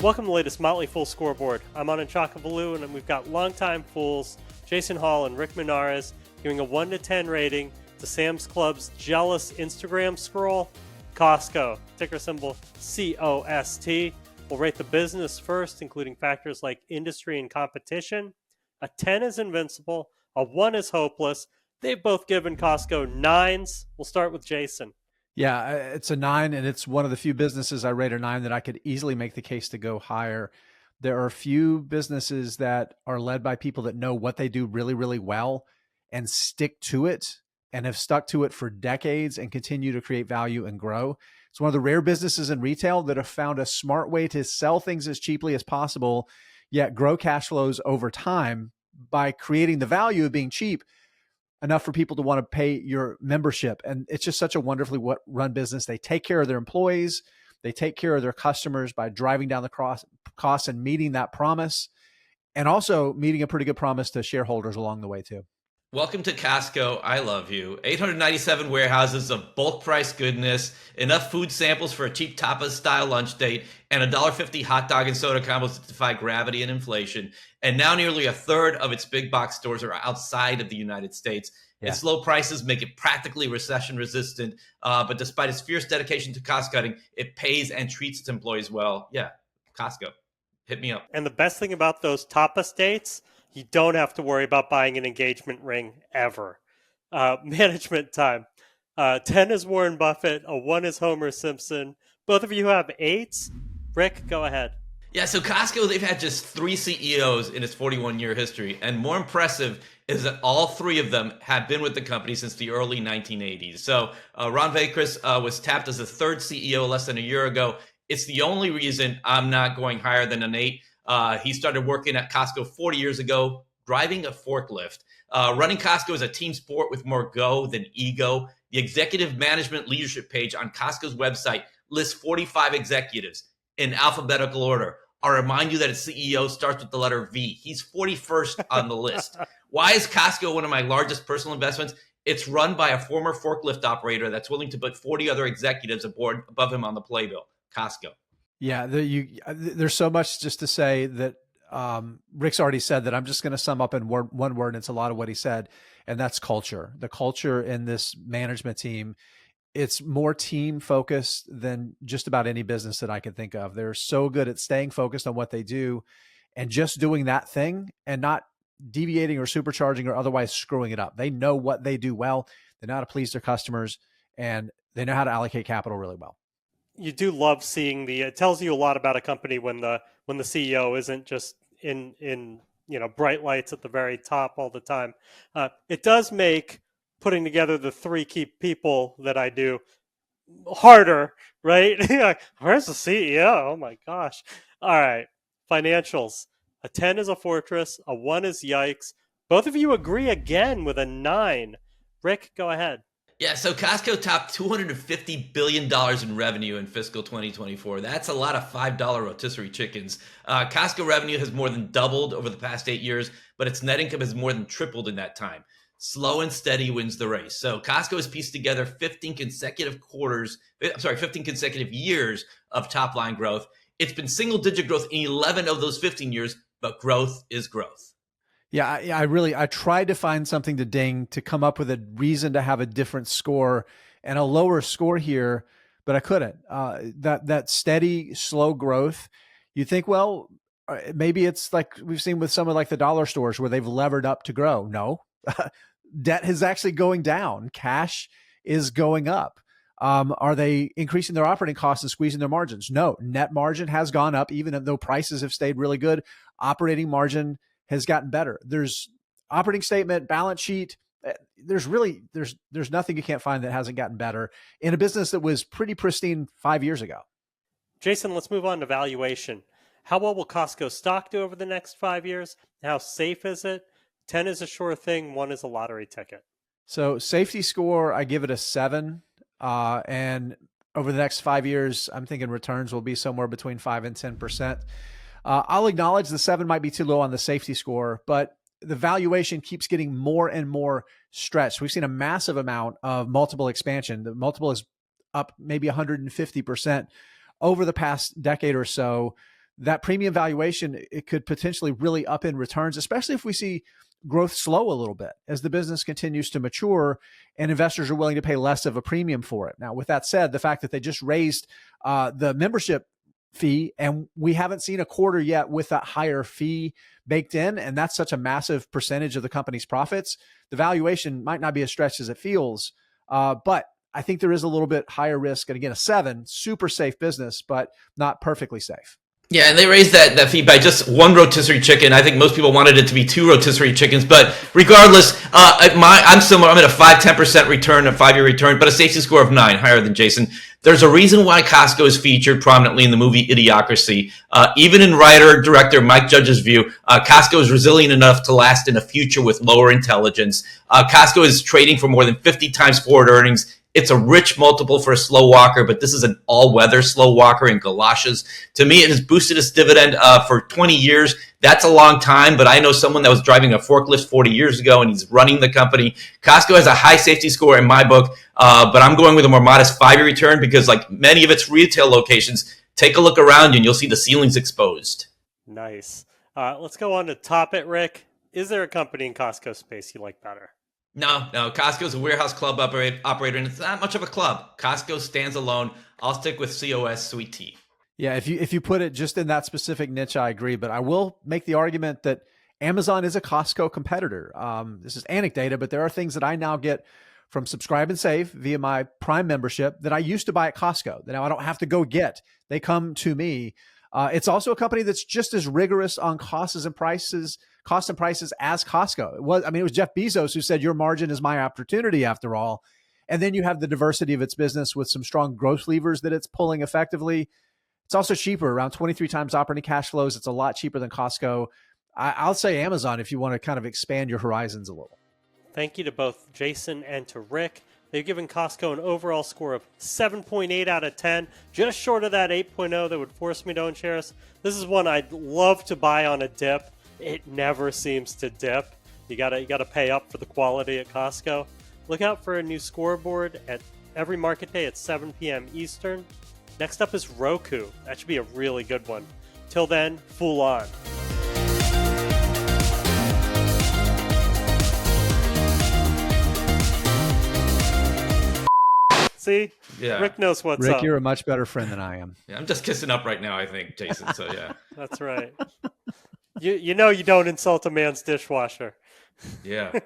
Welcome to the latest Motley Fool scoreboard. I'm Anand Chakavalu, and we've got longtime fools Jason Hall and Rick Menares giving a 1 to 10 rating to Sam's Club's jealous Instagram scroll, Costco, ticker symbol COST. We'll rate the business first, including factors like industry and competition. A 10 is invincible, a 1 is hopeless. They've both given Costco 9s. We'll start with Jason. Yeah, it's a 9, and it's one of the few businesses I rate a 9 that I could easily make the case to go higher. There are a few businesses that are led by people that know what they do really, really well and stick to it and have stuck to it for decades and continue to create value and grow. It's one of the rare businesses in retail that have found a smart way to sell things as cheaply as possible, yet grow cash flows over time by creating the value of being cheap enough for people to want to pay your membership. And it's just such a wonderfully run business. They take care of their employees. They take care of their customers by driving down the costs and meeting that promise, and also meeting a pretty good promise to shareholders along the way too. Welcome to Costco. I love you. 897 warehouses of bulk price goodness, enough food samples for a cheap tapas style lunch date, and $1.50 hot dog and soda combos that defy gravity and inflation. And now nearly a third of its big box stores are outside of the United States. Yeah. Its low prices make it practically recession resistant. But despite its fierce dedication to cost cutting, it pays and treats its employees well. Yeah, Costco. Hit me up. And the best thing about those tapas dates, you don't have to worry about buying an engagement ring ever. Management time. 10 is Warren Buffett. A 1 is Homer Simpson. Both of you have 8s. Rick, go ahead. Yeah, so Costco, they've had just 3 CEOs in its 41-year history. And more impressive is that all 3 of them have been with the company since the early 1980s. So Ron Vakris was tapped as the 3rd CEO less than a year ago. It's the only reason I'm not going higher than an 8. He started working at Costco 40 years ago, driving a forklift. Running Costco is a team sport with more go than ego. The executive management leadership page on Costco's website lists 45 executives in alphabetical order. I'll remind you that its CEO starts with the letter V. He's 41st on the list. Why is Costco one of my largest personal investments? It's run by a former forklift operator that's willing to put 40 other executives aboard above him on the playbill. Costco. Yeah, there's so much just to say that Rick's already said that I'm just going to sum up in one word, and it's a lot of what he said, and that's culture. The culture in this management team, it's more team focused than just about any business that I can think of. They're so good at staying focused on what they do and just doing that thing and not deviating or supercharging or otherwise screwing it up. They know what they do well. They know how to please their customers, and they know how to allocate capital really well. You do love seeing it tells you a lot about a company when the CEO isn't just in bright lights at the very top all the time. It does make putting together the 3 key people that I do harder, right? Where's the CEO? Oh my gosh. All right. Financials. A 10 is a fortress. A 1 is yikes. Both of you agree again with a 9. Rick, go ahead. Yeah, so Costco topped $250 billion in revenue in fiscal 2024. That's a lot of $5 rotisserie chickens. Costco revenue has more than doubled over the past 8 years, but its net income has more than tripled in that time. Slow and steady wins the race. So Costco has pieced together 15 consecutive years of top line growth. It's been single-digit growth in 11 of those 15 years, but growth is growth. Yeah, I tried to find something to ding to come up with a reason to have a different score and a lower score here, but I couldn't. That steady, slow growth, you think, well, maybe it's like we've seen with some of like the dollar stores where they've levered up to grow. No, debt is actually going down. Cash is going up. Are they increasing their operating costs and squeezing their margins? No, net margin has gone up, even though prices have stayed really good. Operating margin has gotten better. There's operating statement, balance sheet. There's nothing you can't find that hasn't gotten better in a business that was pretty pristine 5 years ago. Jason, let's move on to valuation. How well will Costco stock do over the next 5 years? How safe is it? 10 is a sure thing. 1 is a lottery ticket. So safety score, I give it a 7. And over the next 5 years, I'm thinking returns will be somewhere between 5 and 10%. I'll acknowledge the 7 might be too low on the safety score, but the valuation keeps getting more and more stretched. We've seen a massive amount of multiple expansion. The multiple is up maybe 150% over the past decade or so. that premium valuation, it could potentially really upend returns, especially if we see growth slow a little bit as the business continues to mature and investors are willing to pay less of a premium for it. Now, with that said, the fact that they just raised the membership fee and we haven't seen a quarter yet with that higher fee baked in, and that's such a massive percentage of the company's profits, the valuation might not be as stretched as it feels. But I think there is a little bit higher risk. And again, a 7, super safe business, but not perfectly safe. Yeah, and they raised that fee by just 1 rotisserie chicken. I think most people wanted it to be 2 rotisserie chickens. But regardless, I'm similar. I'm at a 5-10% return, a 5-year return, but a safety score of 9, higher than Jason. There's a reason why Costco is featured prominently in the movie Idiocracy. Even in writer-director Mike Judge's view, Costco is resilient enough to last in a future with lower intelligence. Costco is trading for more than 50 times forward earnings. It's a rich multiple for a slow walker, but this is an all-weather slow walker in galoshes. To me, it has boosted its dividend for 20 years. That's a long time, but I know someone that was driving a forklift 40 years ago, and he's running the company. Costco has a high safety score in my book, but I'm going with a more modest 5-year return because, like many of its retail locations, take a look around you and you'll see the ceilings exposed. Nice. Let's go on to top it, Rick. Is there a company in Costco space you like better? No. Costco's a warehouse club operator, and it's not much of a club. Costco stands alone. I'll stick with COS Sweet Tea. Yeah, if you put it just in that specific niche, I agree. But I will make the argument that Amazon is a Costco competitor. This is anecdata, but there are things that I now get from Subscribe and Save via my Prime membership that I used to buy at Costco that now I don't have to go get. They come to me. It's also a company that's just as rigorous on costs and prices as Costco. It was Jeff Bezos who said, your margin is my opportunity after all. And then you have the diversity of its business with some strong growth levers that it's pulling effectively. It's also cheaper, around 23 times operating cash flows. It's a lot cheaper than Costco. I'll say Amazon if you want to kind of expand your horizons a little. Thank you to both Jason and to Rick. They've given Costco an overall score of 7.8 out of 10, just short of that 8.0 that would force me to own shares. This is one I'd love to buy on a dip. It never seems to dip. You gotta pay up for the quality at Costco. Look out for a new scoreboard at every market day at 7 p.m. Eastern. Next up is Roku. That should be a really good one. Till then, Fool on. See? Yeah. Rick knows what's Rick, up. you're a much better friend than I am. Yeah, I'm just kissing up right now, I think, Jason. So, yeah. That's right. You know you don't insult a man's dishwasher. Yeah.